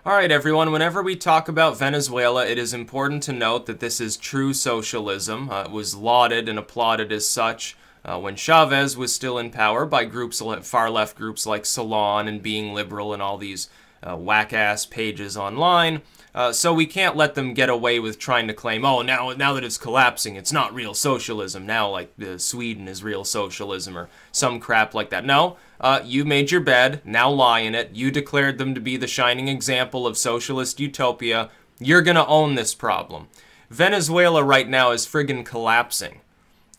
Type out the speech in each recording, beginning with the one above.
Alright everyone, whenever we talk about Venezuela, it is important to note that this is true socialism. It was lauded and applauded as such when Chavez was still in power by groups, far-left groups like Salon and Being Liberal and all these whack-ass pages online. So we can't let them get away with trying to claim, oh, now that it's collapsing, it's not real socialism. Now, like, Sweden is real socialism or some crap like that. No, you made your bed, now lie in it. You declared them to be the shining example of socialist utopia. You're gonna own this problem. Venezuela right now is friggin' collapsing.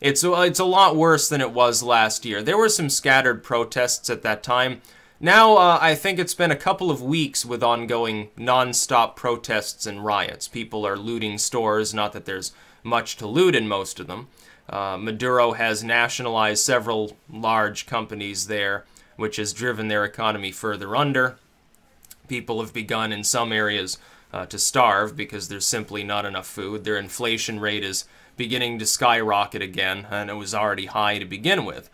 It's a lot worse than it was last year. There were some scattered protests at that time. Now, I think it's been a couple of weeks with ongoing non-stop protests and riots. People are looting stores, not that there's much to loot in most of them. Maduro has nationalized several large companies there, which has driven their economy further under. People have begun in some areas to starve because there's simply not enough food. Their inflation rate is beginning to skyrocket again, and it was already high to begin with.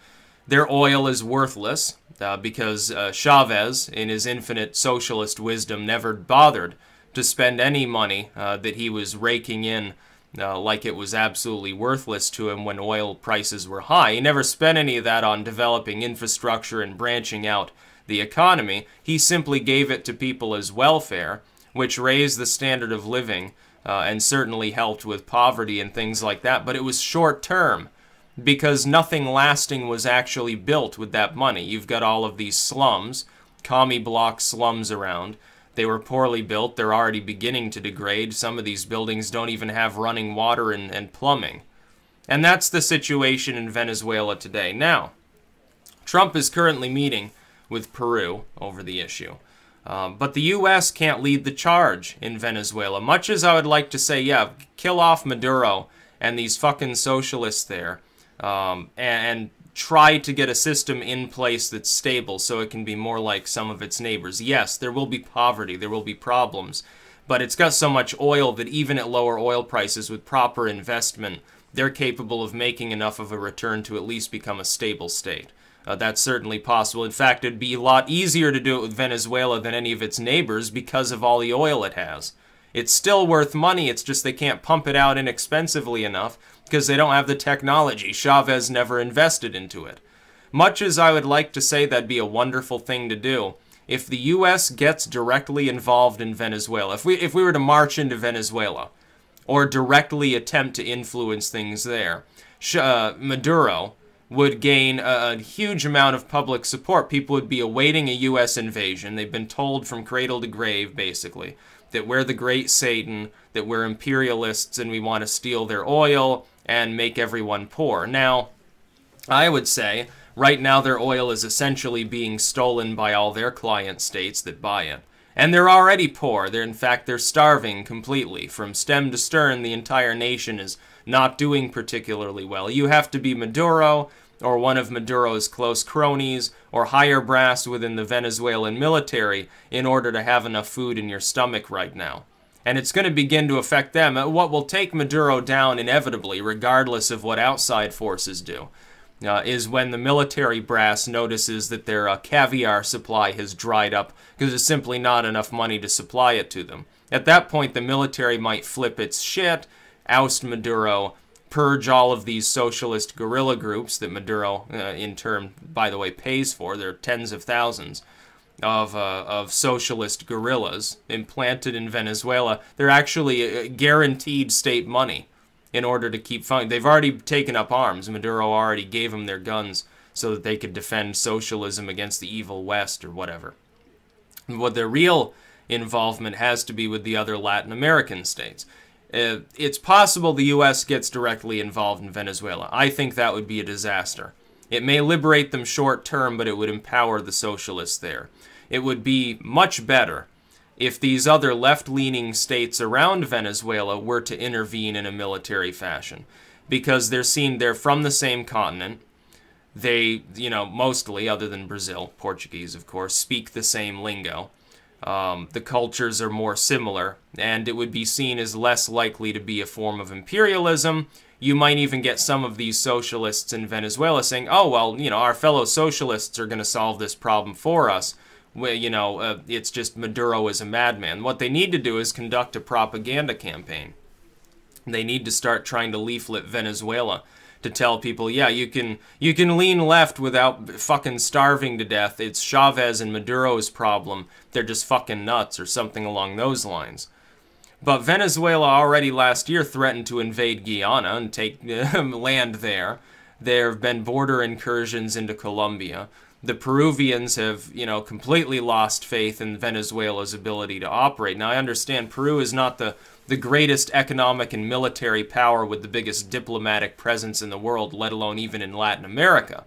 Their oil is worthless because Chavez, in his infinite socialist wisdom, never bothered to spend any money that he was raking in like it was absolutely worthless to him when oil prices were high. He never spent any of that on developing infrastructure and branching out the economy. He simply gave it to people as welfare, which raised the standard of living and certainly helped with poverty and things like that, but it was short-term, because nothing lasting was actually built with that money. You've got all of these slums, commie block slums around. They were poorly built. They're already beginning to degrade. Some of these buildings don't even have running water and plumbing. And that's the situation in Venezuela today. Now, Trump is currently meeting with Peru over the issue. But the U.S. can't lead the charge in Venezuela. Much as I would like to say, yeah, kill off Maduro and these fucking socialists there, and try to get a system in place that's stable so it can be more like some of its neighbors. Yes, there will be poverty, there will be problems, but it's got so much oil that even at lower oil prices with proper investment, they're capable of making enough of a return to at least become a stable state. That's certainly possible. In fact, it'd be a lot easier to do it with Venezuela than any of its neighbors because of all the oil it has. It's still worth money, it's just they can't pump it out inexpensively enough because they don't have the technology. Chavez never invested into it. Much as I would like to say that'd be a wonderful thing to do, if the U.S. gets directly involved in Venezuela, if we were to march into Venezuela, or directly attempt to influence things there, Maduro would gain a huge amount of public support. People would be awaiting a U.S. invasion. They've been told from cradle to grave, basically, that we're the great Satan, that we're imperialists and we want to steal their oil and make everyone poor. Now, I would say, right now their oil is essentially being stolen by all their client states that buy it. And they're already poor. In fact, they're starving completely. From stem to stern, the entire nation is not doing particularly well. You have to be Maduro, or one of Maduro's close cronies, or higher brass within the Venezuelan military in order to have enough food in your stomach right now. And it's going to begin to affect them. What will take Maduro down inevitably, regardless of what outside forces do, is when the military brass notices that their caviar supply has dried up because there's simply not enough money to supply it to them. At that point, the military might flip its shit, oust Maduro, purge all of these socialist guerrilla groups that Maduro, in turn, by the way, pays for. There are tens of thousands of socialist guerrillas implanted in Venezuela. They're actually guaranteed state money in order to keep funding. They've already taken up arms. Maduro already gave them their guns so that they could defend socialism against the evil West or whatever. What their real involvement has to be with the other Latin American states. It's possible the U.S. gets directly involved in Venezuela. I think that would be a disaster. It may liberate them short term, but it would empower the socialists there. It would be much better if these other left-leaning states around Venezuela were to intervene in a military fashion, because they're from the same continent. They, mostly, other than Brazil, Portuguese, of course, speak the same lingo. The cultures are more similar, and it would be seen as less likely to be a form of imperialism. You might even get some of these socialists in Venezuela saying, oh, well, our fellow socialists are going to solve this problem for us. it's just Maduro is a madman. What they need to do is conduct a propaganda campaign. They need to start trying to leaflet Venezuela to tell people, yeah, you can lean left without fucking starving to death. It's Chavez and Maduro's problem. They're just fucking nuts, or something along those lines. But Venezuela already last year threatened to invade Guyana and take land there. There have been border incursions into Colombia. The Peruvians have, completely lost faith in Venezuela's ability to operate. Now, I understand Peru is not the greatest economic and military power with the biggest diplomatic presence in the world, let alone even in Latin America.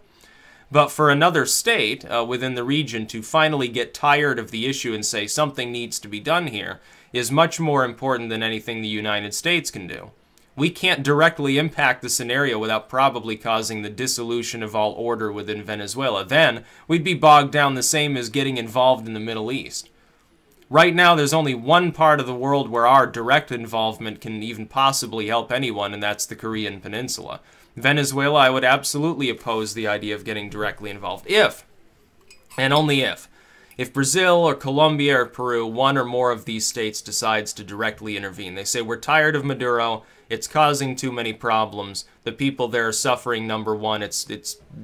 But for another state within the region to finally get tired of the issue and say something needs to be done here is much more important than anything the United States can do. We can't directly impact the scenario without probably causing the dissolution of all order within Venezuela. Then, we'd be bogged down the same as getting involved in the Middle East. Right now, there's only one part of the world where our direct involvement can even possibly help anyone, and that's the Korean Peninsula. Venezuela, I would absolutely oppose the idea of getting directly involved if, and only if Brazil or Colombia or Peru, one or more of these states decides to directly intervene. They say, we're tired of Maduro, it's causing too many problems, the people there are suffering, number one, it's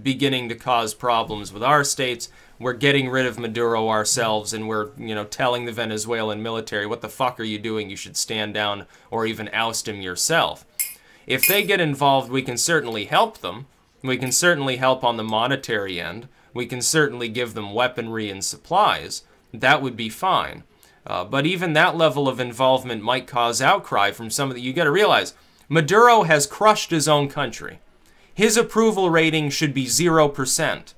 beginning to cause problems with our states, we're getting rid of Maduro ourselves, and we're, telling the Venezuelan military, what the fuck are you doing, you should stand down or even oust him yourself. If they get involved, we can certainly help them, we can certainly help on the monetary end, we can certainly give them weaponry and supplies, that would be fine. But even that level of involvement might cause outcry from some of the... You got to realize, Maduro has crushed his own country. His approval rating should be 0%,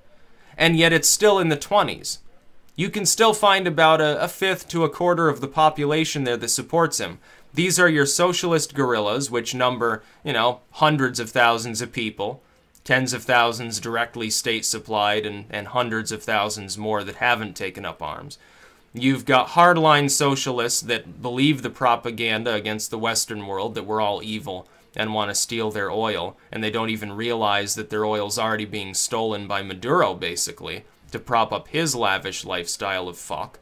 and yet it's still in the 20s. You can still find about a fifth to a quarter of the population there that supports him. These are your socialist guerrillas, which number, hundreds of thousands of people, tens of thousands directly state-supplied, and hundreds of thousands more that haven't taken up arms. You've got hardline socialists that believe the propaganda against the Western world that we're all evil and want to steal their oil, and they don't even realize that their oil's already being stolen by Maduro, basically, to prop up his lavish lifestyle of fuck.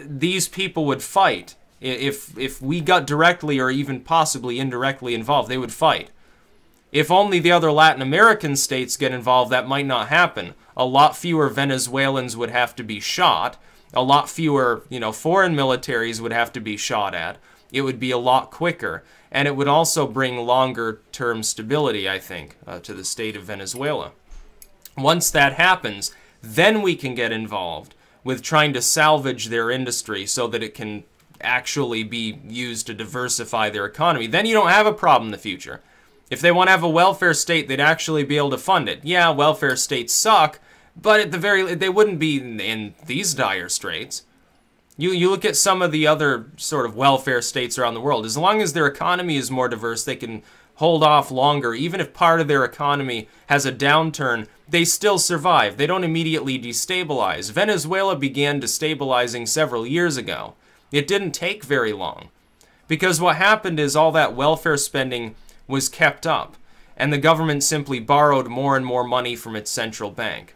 These people would fight. If we got directly or even possibly indirectly involved, they would fight. If only the other Latin American states get involved, that might not happen. A lot fewer Venezuelans would have to be shot. A lot fewer, foreign militaries would have to be shot at. It would be a lot quicker. And it would also bring longer-term stability, I think, to the state of Venezuela. Once that happens, then we can get involved with trying to salvage their industry so that it can actually be used to diversify their economy. Then you don't have a problem in the future. If they want to have a welfare state, they'd actually be able to fund it. Yeah, welfare states suck, but at the very they wouldn't be in these dire straits. You look at some of the other sort of welfare states around the world. As long as their economy is more diverse, they can hold off longer. Even if part of their economy has a downturn, they still survive. They don't immediately destabilize. Venezuela began destabilizing several years ago. It didn't take very long. Because what happened is all that welfare spending was kept up, and the government simply borrowed more and more money from its central bank.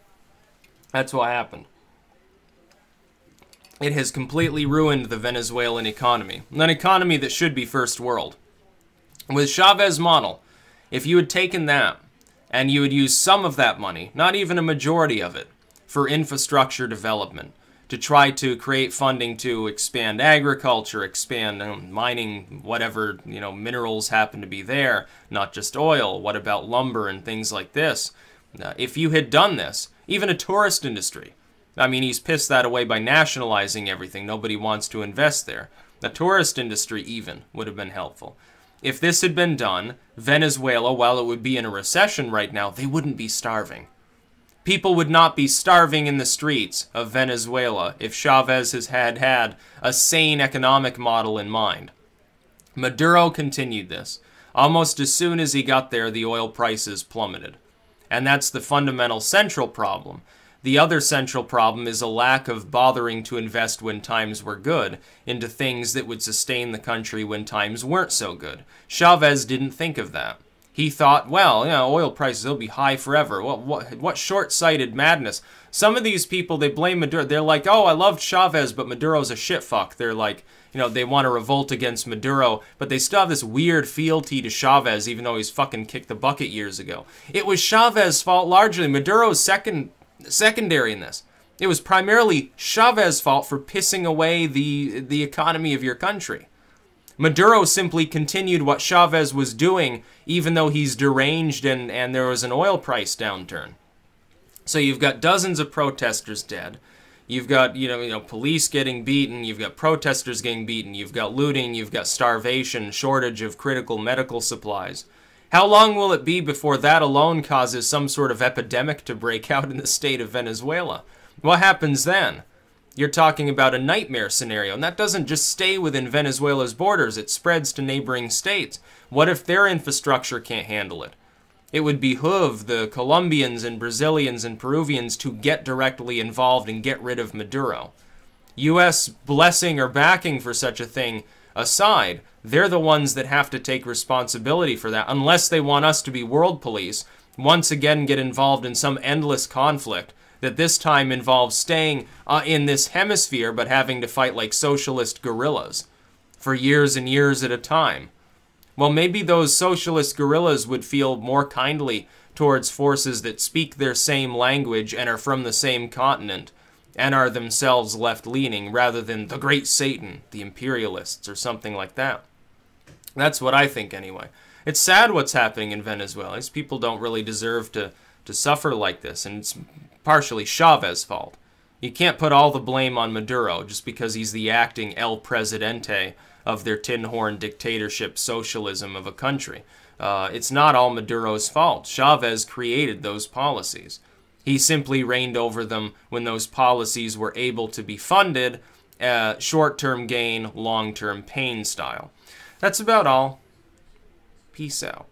That's what happened. It has completely ruined the Venezuelan economy, an economy that should be first world. With Chavez's model, if you had taken that, and you had used some of that money, not even a majority of it, for infrastructure development, to try to create funding to expand agriculture, expand mining, whatever, minerals happen to be there, not just oil, what about lumber and things like this? If you had done this, even a tourist industry, I mean, he's pissed that away by nationalizing everything. Nobody wants to invest there. The tourist industry even would have been helpful. If this had been done, Venezuela, while it would be in a recession right now, they wouldn't be starving. People would not be starving in the streets of Venezuela if Chavez has had a sane economic model in mind. Maduro continued this. Almost as soon as he got there, the oil prices plummeted. And that's the fundamental central problem. The other central problem is a lack of bothering to invest when times were good into things that would sustain the country when times weren't so good. Chavez didn't think of that. He thought, well, you know, oil prices will be high forever. What short-sighted madness. Some of these people, they blame Maduro. They're like, oh, I loved Chavez, but Maduro's a shitfuck. They're like, you know, they want to revolt against Maduro, but they still have this weird fealty to Chavez, even though he's fucking kicked the bucket years ago. It was Chavez's fault largely. Maduro's secondary in this. It was primarily Chavez's fault for pissing away the economy of your country. Maduro simply continued what Chavez was doing, even though he's deranged and there was an oil price downturn. So you've got dozens of protesters dead. You've got, you know, police getting beaten. You've got protesters getting beaten. You've got looting. You've got starvation, shortage of critical medical supplies. How long will it be before that alone causes some sort of epidemic to break out in the state of Venezuela? What happens then? You're talking about a nightmare scenario, and that doesn't just stay within Venezuela's borders, it spreads to neighboring states. What if their infrastructure can't handle it? It would behoove the Colombians and Brazilians and Peruvians to get directly involved and get rid of Maduro. U.S. blessing or backing for such a thing aside, they're the ones that have to take responsibility for that, unless they want us to be world police, once again get involved in some endless conflict that this time involves staying in this hemisphere but having to fight like socialist guerrillas for years and years at a time. Well, maybe those socialist guerrillas would feel more kindly towards forces that speak their same language and are from the same continent and are themselves left-leaning rather than the great Satan, the imperialists, or something like that. That's what I think anyway. It's sad what's happening in Venezuela. These people don't really deserve to suffer like this, and it's partially Chavez's fault. You can't put all the blame on Maduro just because he's the acting El Presidente of their tin horn dictatorship socialism of a country. It's not all Maduro's fault. Chavez created those policies. He simply reigned over them when those policies were able to be funded, short-term gain, long-term pain style. That's about all. Peace out.